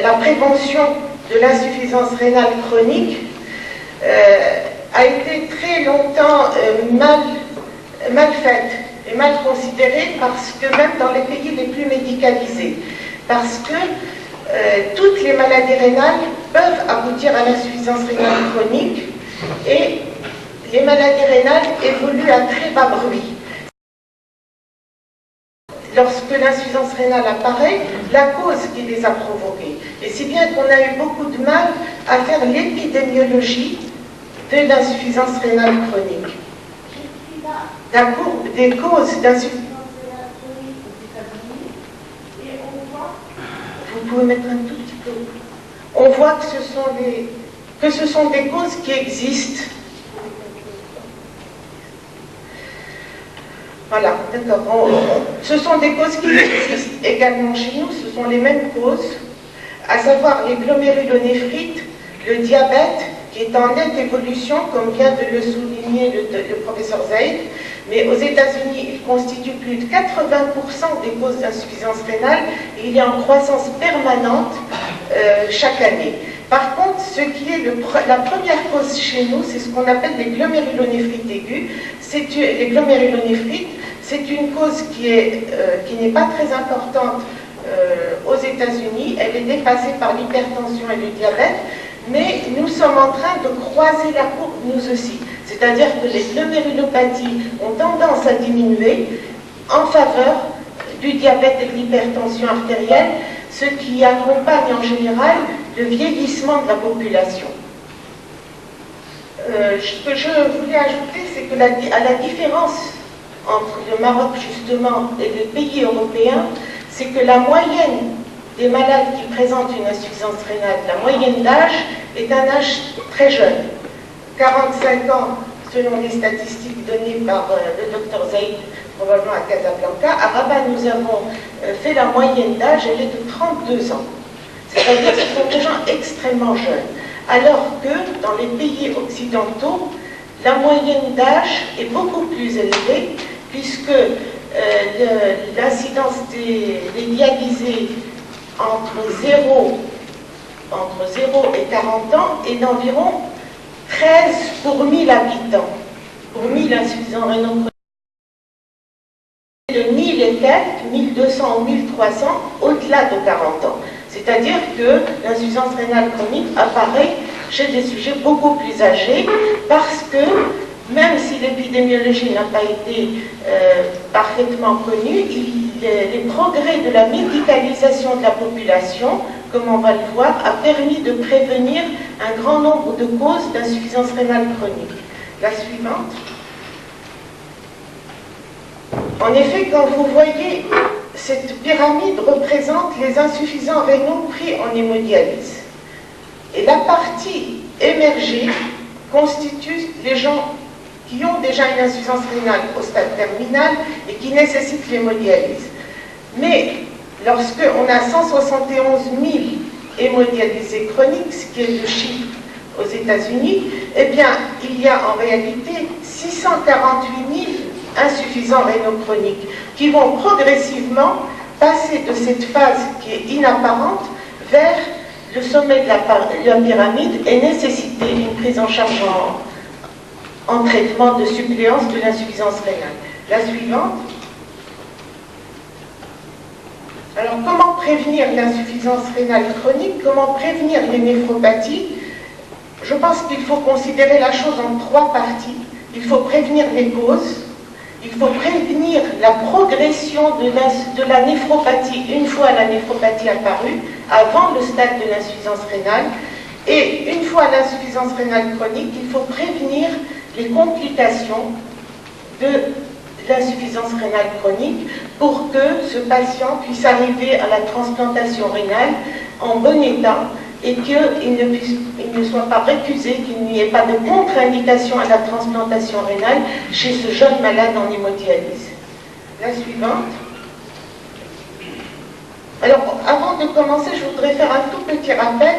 la prévention de l'insuffisance rénale chronique a été très longtemps mal faite et mal considérée, parce que même dans les pays les plus médicalisés, parce que toutes les maladies rénales peuvent aboutir à l'insuffisance rénale chronique, et les maladies rénales évoluent à très bas bruit. Lorsque l'insuffisance rénale apparaît, la cause qui les a provoquées. Et si bien qu'on a eu beaucoup de mal à faire l'épidémiologie de l'insuffisance rénale chronique. La courbe des causes d'insuffisance rénale chronique aux États-Unis, et on voit, vous pouvez mettre un tout petit peu, on voit que ce sont des causes qui existent. Voilà, d'accord. Ce sont des causes qui existent également chez nous, ce sont les mêmes causes, à savoir les glomérulonéphrite, le diabète, qui est en nette évolution, comme vient de le souligner le professeur Zaid, mais aux États-Unis, il constitue plus de 80% des causes d'insuffisance rénale, et il est en croissance permanente chaque année. Par contre, ce qui est la première cause chez nous, c'est ce qu'on appelle les glomérulonéphrite aiguës. Les glomérulonéphrite, c'est une cause qui n'est pas très importante aux États-Unis. Elle est dépassée par l'hypertension et le diabète, mais nous sommes en train de croiser la courbe nous aussi. C'est-à-dire que les glomérulopathies ont tendance à diminuer en faveur du diabète et de l'hypertension artérielle, ce qui accompagne en général le vieillissement de la population. Ce que je voulais ajouter, c'est que à la différence entre le Maroc justement et les pays européens, c'est que la moyenne des malades qui présentent une insuffisance rénale, la moyenne d'âge est un âge très jeune, 45 ans selon les statistiques données par le docteur Zaid, probablement à Casablanca. À Rabat, nous avons fait la moyenne d'âge, elle est de 32 ans. C'est-à-dire que ce sont des gens extrêmement jeunes. Alors que dans les pays occidentaux, la moyenne d'âge est beaucoup plus élevée, puisque l'incidence des dialysés entre 0 et 40 ans est d'environ 13 pour 1000 habitants, pour 1000 insuffisants rénaux chroniques. De 1000 et quelques, 1200 ou 1300 au-delà de 40 ans. C'est-à-dire que l'insuffisance rénale chronique apparaît chez des sujets beaucoup plus âgés, parce que même si l'épidémiologie n'a pas été parfaitement connue, les progrès de la médicalisation de la population, comme on va le voir, a permis de prévenir un grand nombre de causes d'insuffisance rénale chronique. La suivante. En effet, quand vous voyez, cette pyramide représente les insuffisants rénaux pris en hémodialyse. Et la partie émergée constitue les gens qui ont déjà une insuffisance rénale au stade terminal et qui nécessitent l'hémodialyse. Mais lorsqu'on a 171 000 hémodialysés chroniques, ce qui est le chiffre aux États-Unis, eh bien, il y a en réalité 648 000 insuffisants rénaux chroniques qui vont progressivement passer de cette phase qui est inapparente vers le sommet de la pyramide et nécessiter une prise en charge en traitement de suppléance de l'insuffisance rénale. La suivante. Alors, comment prévenir l'insuffisance rénale chronique? Comment prévenir les néphropathies? Je pense qu'il faut considérer la chose en trois parties. Il faut prévenir les causes, il faut prévenir la progression de la néphropathie une fois la néphropathie apparue, avant le stade de l'insuffisance rénale, et une fois l'insuffisance rénale chronique, il faut prévenir les complications de l'insuffisance rénale chronique pour que ce patient puisse arriver à la transplantation rénale en bon état et qu'il ne soit pas récusé, qu'il n'y ait pas de contre-indication à la transplantation rénale chez ce jeune malade en hémodialyse. La suivante. Alors, avant de commencer, je voudrais faire un tout petit rappel,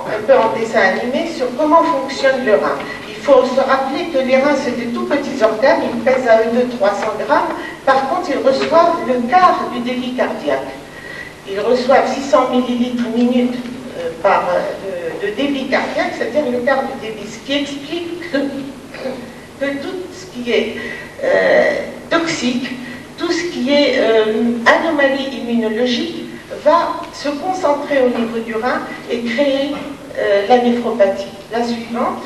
un peu en dessin animé, sur comment fonctionne le rein. Il faut se rappeler que les reins, c'est des tout petits organes, ils pèsent à eux 200-300 grammes, par contre, ils reçoivent le quart du débit cardiaque. ils reçoivent 600 millilitres minute de débit cardiaque, c'est-à-dire le quart du débit, ce qui explique que tout ce qui est toxique, tout ce qui est anomalie immunologique va se concentrer au niveau du rein et créer la néphropathie. La suivante.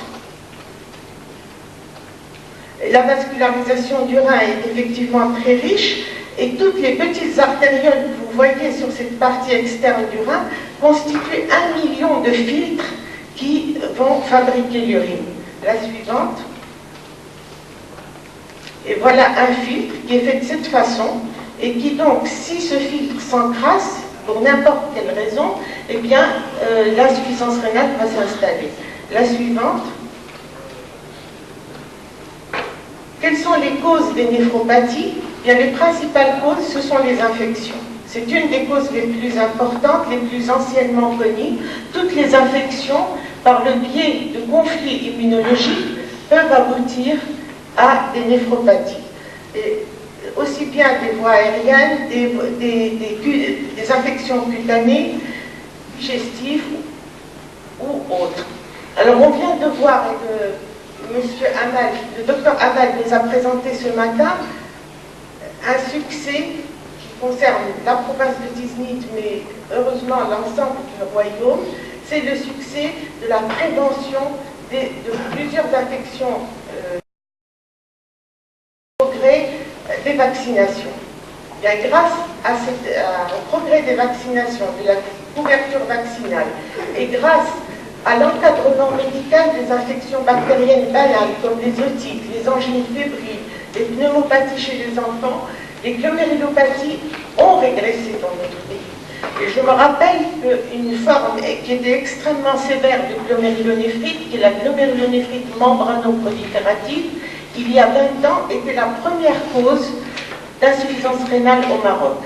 La vascularisation du rein est effectivement très riche et toutes les petites artérioles que vous voyez sur cette partie externe du rein constituent 1 million de filtres qui vont fabriquer l'urine. La suivante. Et voilà un filtre qui est fait de cette façon et qui donc, si ce filtre s'encrasse, pour n'importe quelle raison, eh bien, l'insuffisance rénale va s'installer. La suivante. Quelles sont les causes des néphropathies? Eh bien, les principales causes, ce sont les infections. C'est une des causes les plus importantes, les plus anciennement connues. Toutes les infections, par le biais de conflits immunologiques, peuvent aboutir à des néphropathies. Et aussi bien des voies aériennes, des infections cutanées, digestives ou autres. Alors on vient de voir, et Monsieur Amal, le docteur Amal nous a présenté ce matin un succès qui concerne la province de Tiznit, mais heureusement l'ensemble du royaume. C'est le succès de la prévention de plusieurs infections progrès des vaccinations. Bien, grâce au progrès des vaccinations, de la couverture vaccinale, et grâce à l'encadrement médical des infections bactériennes banales comme les otites, les angines fébriles, les pneumopathies chez les enfants, les glomérulopathies ont régressé dans notre pays. Et je me rappelle qu'une forme qui était extrêmement sévère de glomérulonéphrite, qui est la glomérulonéphrite membrano-proliférative, il y a 20 ans, était la première cause d'insuffisance rénale au Maroc.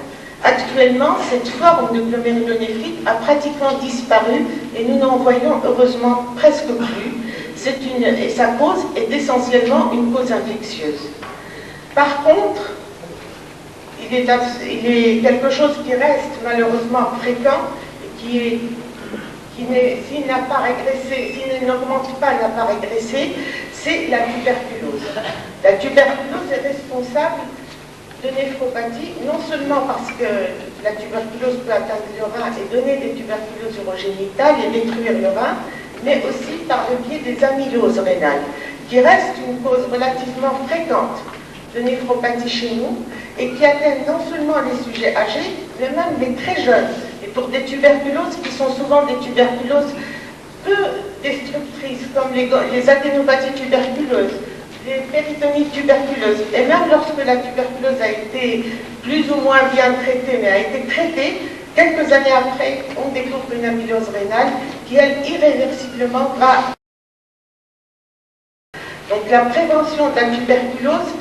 Actuellement, cette forme de glomérulonéphrite a pratiquement disparu et nous n'en voyons heureusement presque plus. Et sa cause est essentiellement une cause infectieuse. Par contre, il est quelque chose qui reste malheureusement fréquent et s'il n'a pas régressé, s'il n'augmente pas, n'a pas régressé, c'est la tuberculose. La tuberculose est responsable de néphropathie, non seulement parce que la tuberculose peut atteindre le rein et donner des tuberculoses urogénitales et détruire le rein, mais aussi par le biais des amyloses rénales, qui restent une cause relativement fréquente de néphropathie chez nous et qui atteignent non seulement les sujets âgés, mais même les très jeunes. Et pour des tuberculoses qui sont souvent des tuberculoses peu destructrices, comme les adénopathies tuberculeuses, les péritonites tuberculeuses, et même lorsque la tuberculose a été plus ou moins bien traitée, mais a été traitée, quelques années après, on découvre une amylose rénale qui, elle, irréversiblement va. Donc la prévention de la tuberculose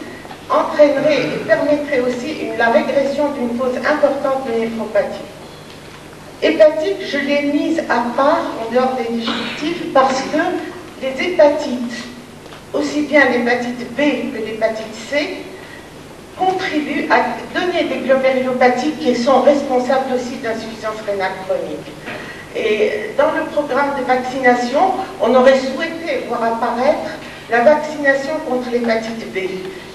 entraînerait et permettrait aussi la régression d'une cause importante de néphropathie. Hépatique, je l'ai mise à part en dehors des digestifs parce que les hépatites, aussi bien l'hépatite B que l'hépatite C, contribuent à donner des glomérulopathies qui sont responsables aussi d'insuffisance rénale chronique. Et dans le programme de vaccination, on aurait souhaité voir apparaître la vaccination contre l'hépatite B,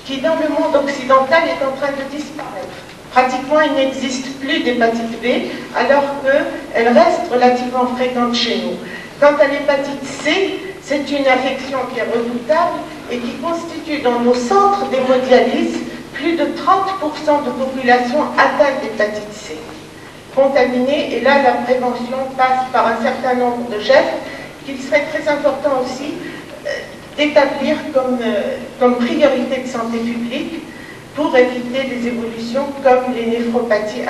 qui dans le monde occidental est en train de disparaître. Pratiquement, il n'existe plus d'hépatite B, alors qu'elle reste relativement fréquente chez nous. Quant à l'hépatite C, c'est une infection qui est redoutable et qui constitue dans nos centres d'hémodialyse plus de 30% de population atteinte d'hépatite C. Contaminée, et là la prévention passe par un certain nombre de gestes qu'il serait très important aussi d'établir comme priorité de santé publique pour éviter des évolutions comme les néphropathies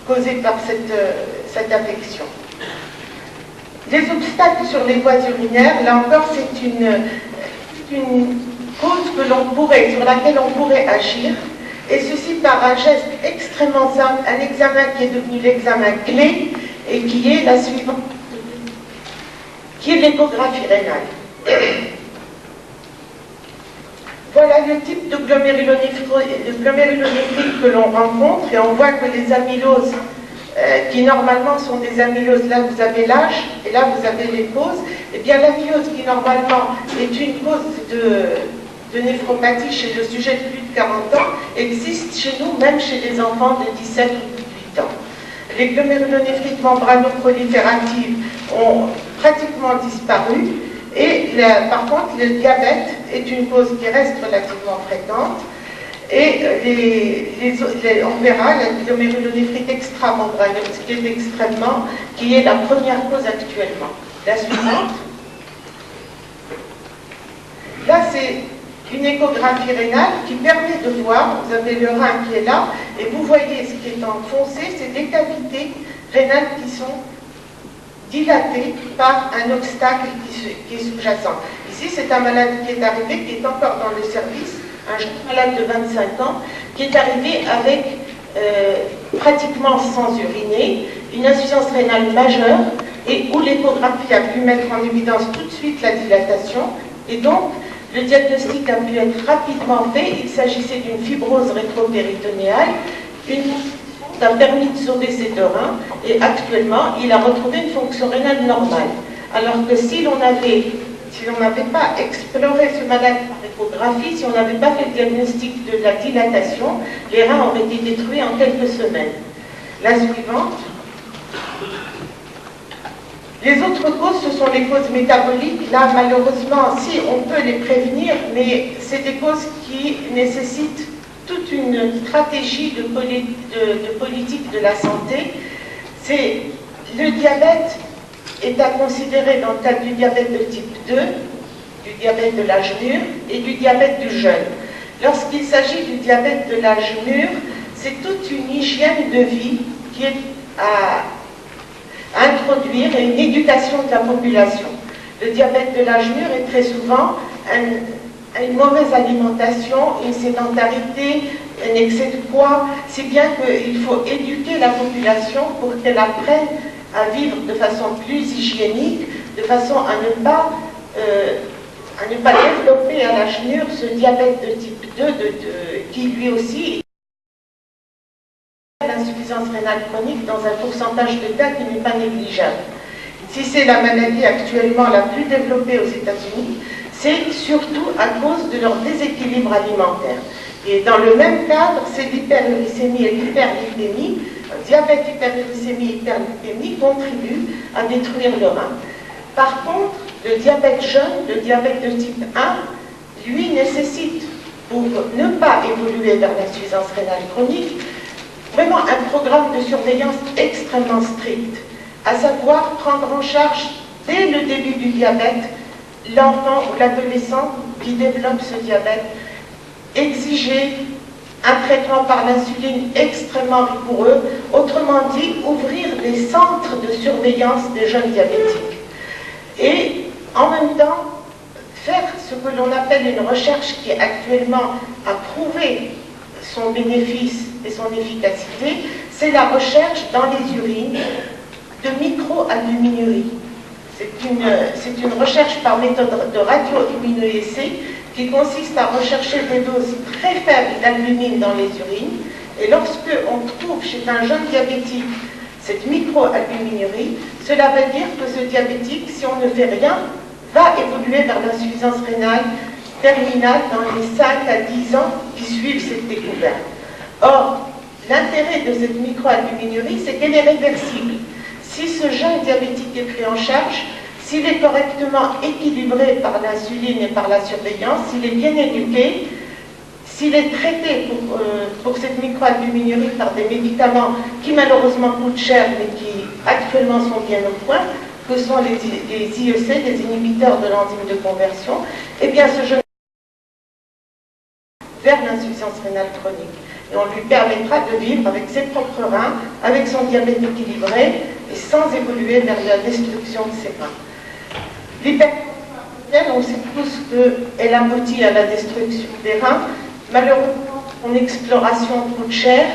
causées par cette infection. Les obstacles sur les voies urinaires, là encore, c'est une cause sur laquelle on pourrait agir, et ceci par un geste extrêmement simple, un examen qui est devenu l'examen clé, et qui est la suivante, qui est l'échographie rénale. Voilà le type de glomérulonéphrite que l'on rencontre, et on voit que les amyloses qui normalement sont des amyloses. Là, vous avez l'âge, et là, vous avez les causes. Eh bien, l'amylose, qui normalement est une cause de néphropathie chez le sujet de plus de 40 ans, existe chez nous, même chez les enfants de 17 ou 18 ans. Les glomérulonéphrite membrano-prolifératives ont pratiquement disparu, et par contre, le diabète est une cause qui reste relativement fréquente. Et on verra la glomérulonéphrite extramembraneuse, qui est la première cause actuellement. La suivante. Là, c'est une échographie rénale qui permet de voir, vous avez le rein qui est là, et vous voyez ce qui est en foncé, c'est des cavités rénales qui sont dilatées par un obstacle qui est sous-jacent. Ici, c'est un malade qui est arrivé, qui est encore dans le service, un jeune malade de 25 ans, qui est arrivé avec pratiquement sans uriner, une insuffisance rénale majeure, et où l'échographie a pu mettre en évidence tout de suite la dilatation, et donc le diagnostic a pu être rapidement fait. Il s'agissait d'une fibrose rétropéritonéale, une qui a permis de sauver ses deux reins, et actuellement, il a retrouvé une fonction rénale normale. Alors que si l'on n'avait pas exploré ce malade par échographie, si on n'avait pas fait le diagnostic de la dilatation, les reins auraient été détruits en quelques semaines. La suivante. Les autres causes, ce sont les causes métaboliques. Là, malheureusement, si on peut les prévenir, mais c'est des causes qui nécessitent toute une stratégie de politique de la santé. Le diabète est à considérer dans le cadre du diabète de type 2, du diabète de l'âge mûr et du diabète du jeune. Lorsqu'il s'agit du diabète de l'âge mûr, c'est toute une hygiène de vie qui est à introduire et une éducation de la population. Le diabète de l'âge mûr est très souvent une mauvaise alimentation, une sédentarité, un excès de poids, si bien qu'il faut éduquer la population pour qu'elle apprenne à vivre de façon plus hygiénique, de façon à ne pas développer à l'âge mûr ce diabète de type 2 qui lui aussi l'insuffisance rénale chronique dans un pourcentage de cas qui n'est pas négligeable. Si c'est la maladie actuellement la plus développée aux États-Unis, c'est surtout à cause de leur déséquilibre alimentaire. Et dans le même cadre, c'est l'hyperuricémie et l'hyperlipémie. Diabète, hyperuricémie, hyperlipémie contribuent à détruire le rein. Par contre, le diabète jeune, le diabète de type 1, lui nécessite, pour ne pas évoluer vers l'insuffisance rénale chronique, vraiment un programme de surveillance extrêmement strict, à savoir prendre en charge dès le début du diabète l'enfant ou l'adolescent qui développe ce diabète, exiger un traitement par l'insuline extrêmement rigoureux, autrement dit, ouvrir des centres de surveillance des jeunes diabétiques. Et en même temps, faire ce que l'on appelle une recherche qui actuellement a prouvé son bénéfice et son efficacité, c'est la recherche dans les urines de microalbuminurie. C'est une recherche par méthode de radioimmunoessai qui consiste à rechercher des doses très faibles d'albumine dans les urines, et lorsque on trouve chez un jeune diabétique cette microalbuminurie, cela veut dire que ce diabétique, si on ne fait rien, va évoluer vers l'insuffisance rénale terminale dans les 5 à 10 ans qui suivent cette découverte. Or, l'intérêt de cette microalbuminurie, c'est qu'elle est réversible. Si ce jeune diabétique est pris en charge, s'il est correctement équilibré par l'insuline et par la surveillance, s'il est bien éduqué, s'il est traité pour cette microalbuminurie par des médicaments qui malheureusement coûtent cher mais qui actuellement sont bien au point, que sont les IEC, les inhibiteurs de l'enzyme de conversion, eh bien ce jeune vers l'insuffisance rénale chronique. Et on lui permettra de vivre avec ses propres reins, avec son diabète équilibré, et sans évoluer vers la destruction de ses reins. L'hypertension artérielle, on sait tous qu'elle aboutit à la destruction des reins. Malheureusement, son exploration coûte cher,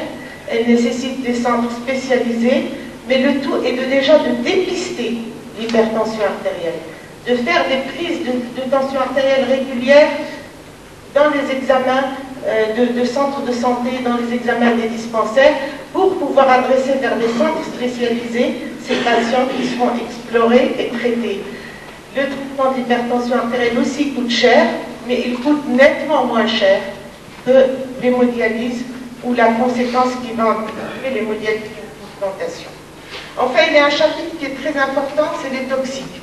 elle nécessite des centres spécialisés, mais le tout est déjà de dépister l'hypertension artérielle, de faire des prises de tension artérielle régulières dans les examens de centres de santé, dans les examens des dispensaires, pour pouvoir adresser vers des centres spécialisés ces patients qui seront explorés et traités. Le traitement de l'hypertension artérielle aussi coûte cher, mais il coûte nettement moins cher que l'hémodialyse ou la conséquence qui va entraîner l'hémodialyse de transplantation. Enfin, il y a un chapitre qui est très important, c'est les toxiques.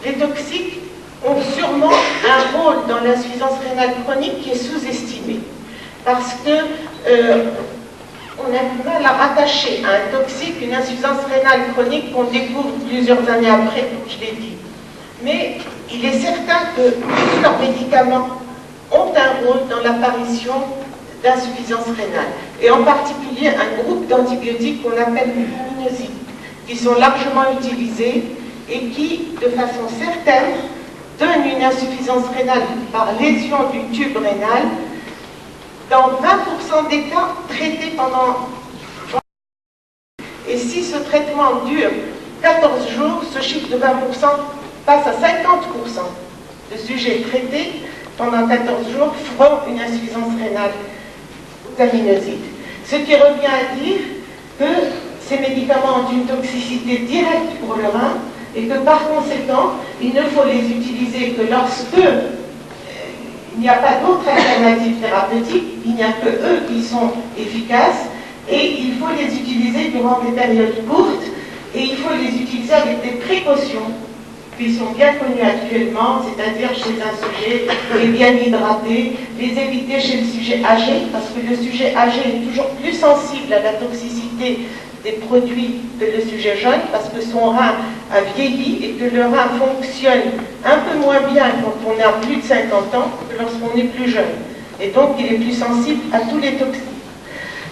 Les toxiques ont sûrement un rôle dans l'insuffisance rénale chronique qui est sous-estimé, parce que on a du mal à rattacher à un toxique une insuffisance rénale chronique qu'on découvre plusieurs années après, comme je l'ai dit. Mais il est certain que plusieurs médicaments ont un rôle dans l'apparition d'insuffisance rénale, et en particulier un groupe d'antibiotiques qu'on appelle les aminosides, qui sont largement utilisés et qui, de façon certaine, donnent une insuffisance rénale par lésion du tube rénal dans 20% des cas traités pendant. Et si ce traitement dure 14 jours, ce chiffre de 20% passe à 50%. De sujets traités pendant 14 jours feront une insuffisance rénale aux aminosides. Ce qui revient à dire que ces médicaments ont une toxicité directe pour le rein et que par conséquent, il ne faut les utiliser que lorsque il n'y a pas d'autres alternatives thérapeutiques, il n'y a que eux qui sont efficaces, et il faut les utiliser durant des périodes courtes, et il faut les utiliser avec des précautions qui sont bien connues actuellement, c'est-à-dire chez un sujet qui est bien hydraté, les éviter chez le sujet âgé, parce que le sujet âgé est toujours plus sensible à la toxicité des produits que le sujet jeune, parce que son rein a vieilli et que le rein fonctionne un peu moins bien quand on a plus de 50 ans que lorsqu'on est plus jeune. Et donc il est plus sensible à tous les toxiques.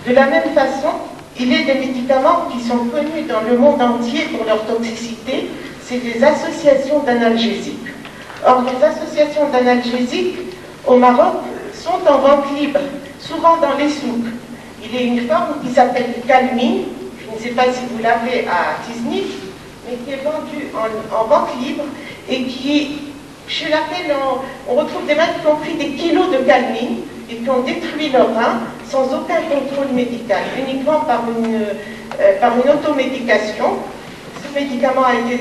De la même façon, il est des médicaments qui sont connus dans le monde entier pour leur toxicité, c'est des associations d'analgésiques. Or, les associations d'analgésiques au Maroc sont en vente libre, souvent dans les souks. Il y a une forme qui s'appelle Calmine, je ne sais pas si vous l'avez à Tiznit, mais qui est vendue en vente libre et chez laquelle on retrouve des mecs qui ont pris des kilos de calmine et qui ont détruit leur rein sans aucun contrôle médical, uniquement par une automédication. Ce médicament a été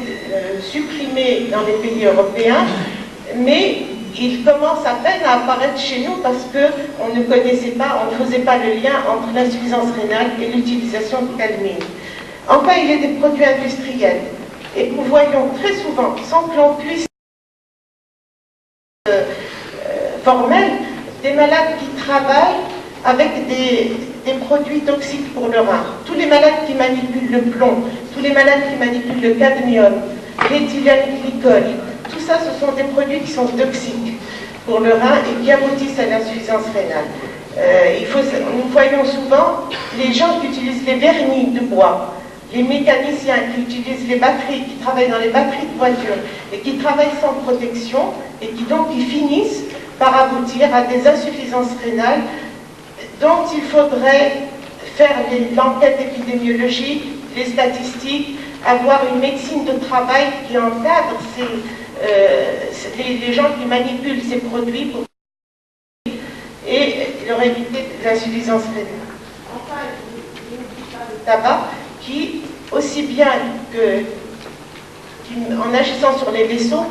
supprimé dans les pays européens, mais il commence à peine à apparaître chez nous parce qu'on ne connaissait pas, on ne faisait pas le lien entre l'insuffisance rénale et l'utilisation de calmine. Enfin, il y a des produits industriels. Et nous voyons très souvent, sans que l'on puisse formel, des malades qui travaillent avec des produits toxiques pour le rein. Tous les malades qui manipulent le plomb, tous les malades qui manipulent le cadmium, l'éthylène glycol, tout ça, ce sont des produits qui sont toxiques pour le rein et qui aboutissent à l'insuffisance rénale. Nous voyons souvent les gens qui utilisent les vernis de bois, les mécaniciens qui utilisent les batteries, qui travaillent dans les batteries de voitures et qui travaillent sans protection et qui donc finissent par aboutir à des insuffisances rénales dont il faudrait faire l'enquête épidémiologique, les statistiques, avoir une médecine de travail qui encadre les gens qui manipulent ces produits pour et leur éviter l'insuffisance rénale. Enfin, le tabac qui, aussi bien en agissant sur les vaisseaux,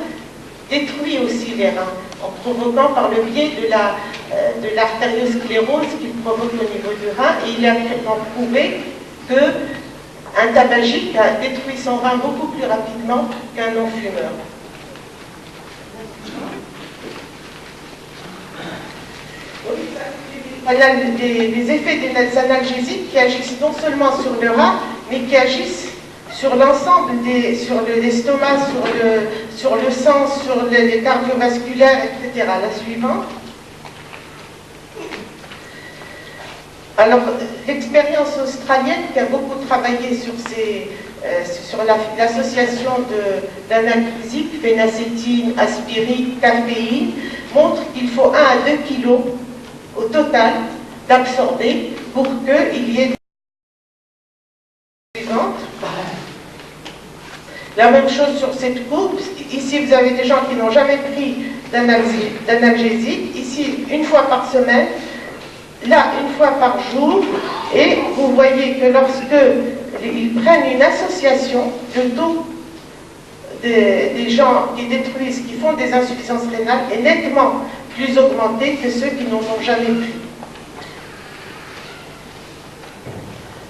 détruit aussi les reins, en provoquant par le biais de l'artériosclérose qu'il provoque au niveau du rein, et il est actuellement prouvé qu'un tabagique a détruit son rein beaucoup plus rapidement qu'un non-fumeur. Voilà les effets des analgésiques qui agissent non seulement sur le rein, mais qui agissent sur l'ensemble sur l'estomac, sur le sang, sur les cardiovasculaires, etc. La suivante. Alors, l'expérience australienne qui a beaucoup travaillé sur l'association d'analgésiques, phénacétine, aspirine, caféine, montre qu'il faut 1 à 2 kilos au total d'absorber pour qu'il y ait des suivantes. La même chose sur cette courbe. Ici, vous avez des gens qui n'ont jamais pris d'analgésique. Ici, 1 fois par semaine. Là, 1 fois par jour. Et vous voyez que lorsque ils prennent une association, le taux des gens qui détruisent, qui font des insuffisances rénales est nettement plus augmenté que ceux qui n'en ont jamais pris.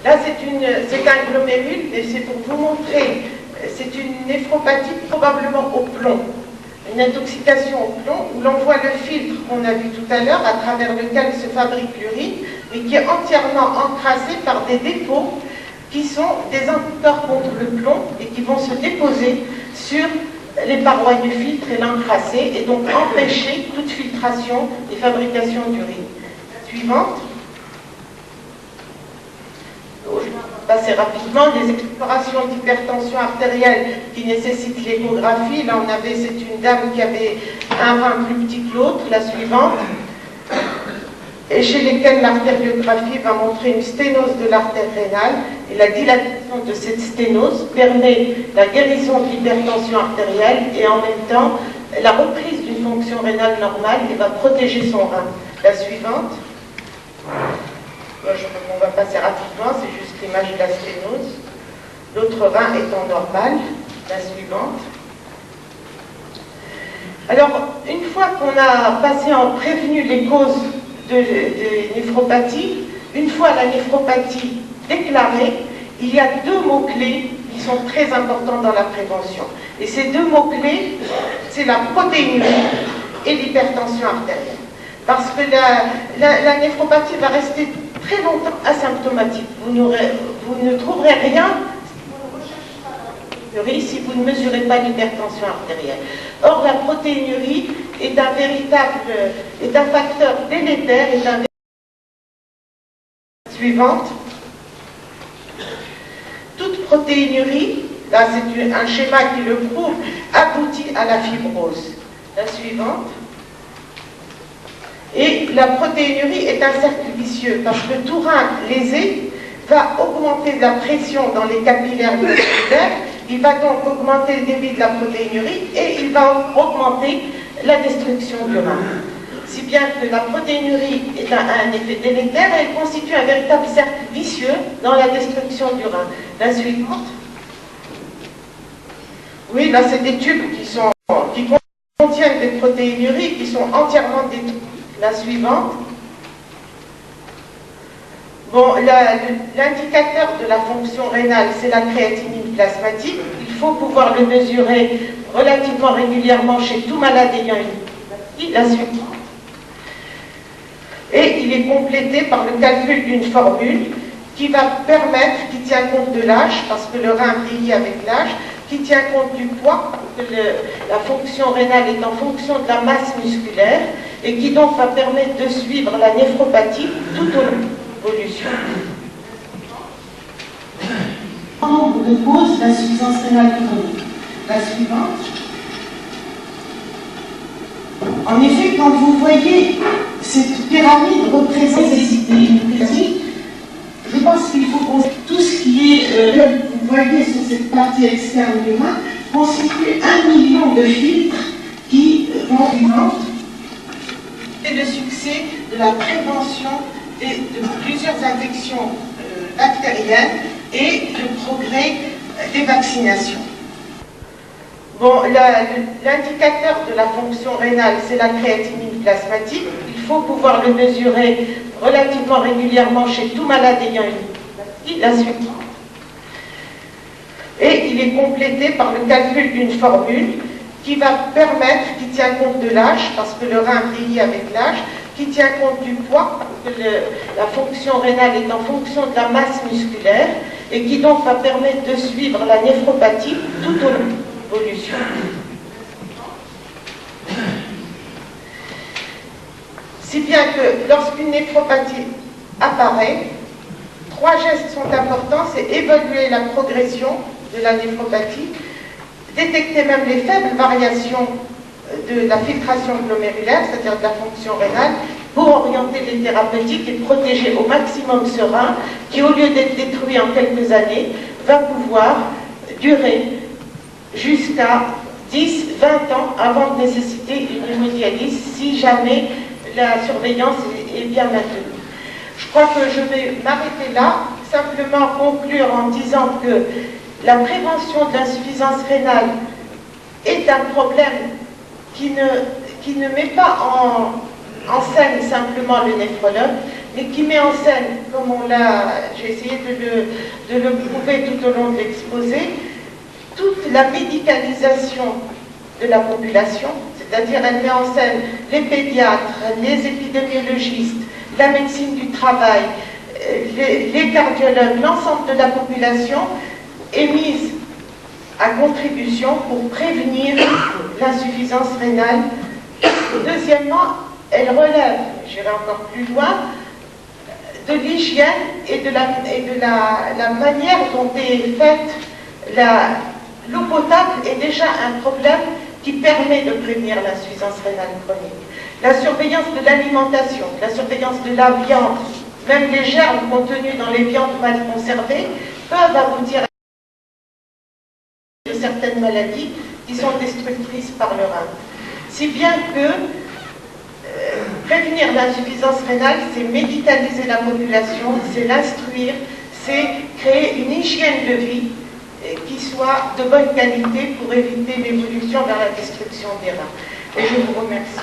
Là, c'est un glomérule, et c'est pour vous montrer, c'est une néphropathie probablement au plomb, une intoxication au plomb, où l'on voit le filtre qu'on a vu tout à l'heure, à travers lequel se fabrique l'urine, mais qui est entièrement encrassé par des dépôts qui sont des anticorps contre le plomb et qui vont se déposer sur les parois du filtre et l'encrasser, et donc empêcher toute filtration et fabrication d'urine. Suivante. Je vais passer rapidement. Les explorations d'hypertension artérielle qui nécessitent l'échographie. Là, c'est une dame qui avait un rein plus petit que l'autre. La suivante. Et chez lesquelles l'artériographie va montrer une sténose de l'artère rénale. Et la dilatation de cette sténose permet la guérison de l'hypertension artérielle et en même temps la reprise d'une fonction rénale normale et va protéger son rein. La suivante. On va passer rapidement, c'est juste l'image de la sténose. L'autre rein étant normal. La suivante. Alors, une fois qu'on a prévenu les causes de néphropathie, une fois la néphropathie déclarée, il y a deux mots-clés qui sont très importants dans la prévention. Et ces deux mots-clés, c'est la protéinurie et l'hypertension artérielle. Parce que la néphropathie va rester très longtemps asymptomatique. Vous ne trouverez rien si vous ne mesurez pas l'hypertension artérielle. Or, la protéinurie est un facteur délétère, Suivante. Toute protéinurie, là c'est un schéma qui le prouve, aboutit à la fibrose. La suivante. Et la protéinurie est un cercle vicieux parce que tout rein lésé va augmenter la pression dans les capillaires musculaires, il va donc augmenter le débit de la protéinurie et il va augmenter la destruction du rein. Si bien que la protéinurie est un effet délétère, elle constitue un véritable cercle vicieux dans la destruction du rein. La suivante. Oui, là c'est des tubes qui contiennent des protéinuries qui sont entièrement détruites. La suivante. Bon, l'indicateur de la fonction rénale, c'est la créatinine plasmatique. Il faut pouvoir le mesurer relativement régulièrement chez tout malade ayant une maladie. La suivante. Et il est complété par le calcul d'une formule qui va permettre, qui tient compte de l'âge, parce que le rein vieillit avec l'âge, qui tient compte du poids, parce que la fonction rénale est en fonction de la masse musculaire, et qui donc va permettre de suivre la néphropathie tout au long de l'évolution. Nombre de causes d'insuffisance rénale chronique. La suivante. En effet, quand vous voyez cette pyramide représente une critique, je pense qu'il faut qu'on tout ce qui est, vous voyez sur cette partie externe du rein, constitue 1 million de filtres qui vont suivante. C'est le succès de la prévention de plusieurs infections bactériennes et le progrès des vaccinations. Bon, l'indicateur de la fonction rénale, c'est la créatinine plasmatique. Il faut pouvoir le mesurer relativement régulièrement chez tout malade ayant une maladie. La suivante. Et il est complété par le calcul d'une formule qui va permettre, qui tient compte de l'âge, parce que le rein vieillit avec l'âge, qui tient compte du poids, parce que la fonction rénale est en fonction de la masse musculaire, et qui donc va permettre de suivre la néphropathie tout au long de l'évolution. Si bien que lorsqu'une néphropathie apparaît, 3 gestes sont importants, c'est évaluer la progression de la néphropathie, détecter même les faibles variations de la filtration glomérulaire, c'est-à-dire de la fonction rénale, pour orienter les thérapeutiques et protéger au maximum ce rein qui, au lieu d'être détruit en quelques années, va pouvoir durer jusqu'à 10-20 ans avant de nécessiter une hémodialyse si jamais la surveillance est bien maintenue. Je crois que je vais m'arrêter là, simplement conclure en disant que la prévention de l'insuffisance rénale est un problème qui ne met pas en scène simplement le néphrologue, mais qui met en scène, comme j'ai essayé de le prouver tout au long de l'exposé, toute la médicalisation de la population, c'est-à-dire elle met en scène les pédiatres, les épidémiologistes, la médecine du travail, les cardiologues, l'ensemble de la population est mise à contribution pour prévenir l'insuffisance rénale. Deuxièmement, elle relève, j'irai encore plus loin, de l'hygiène et de la manière dont est faite l'eau potable est déjà un problème qui permet de prévenir l'insuffisance rénale chronique. La surveillance de l'alimentation, la surveillance de la viande, même les germes contenus dans les viandes mal conservées peuvent aboutir à certaines maladies qui sont destructrices par le rein. Si bien que prévenir l'insuffisance rénale, c'est médicaliser la population, c'est l'instruire, c'est créer une hygiène de vie qui soit de bonne qualité pour éviter l'évolution vers la destruction des reins. Et je vous remercie.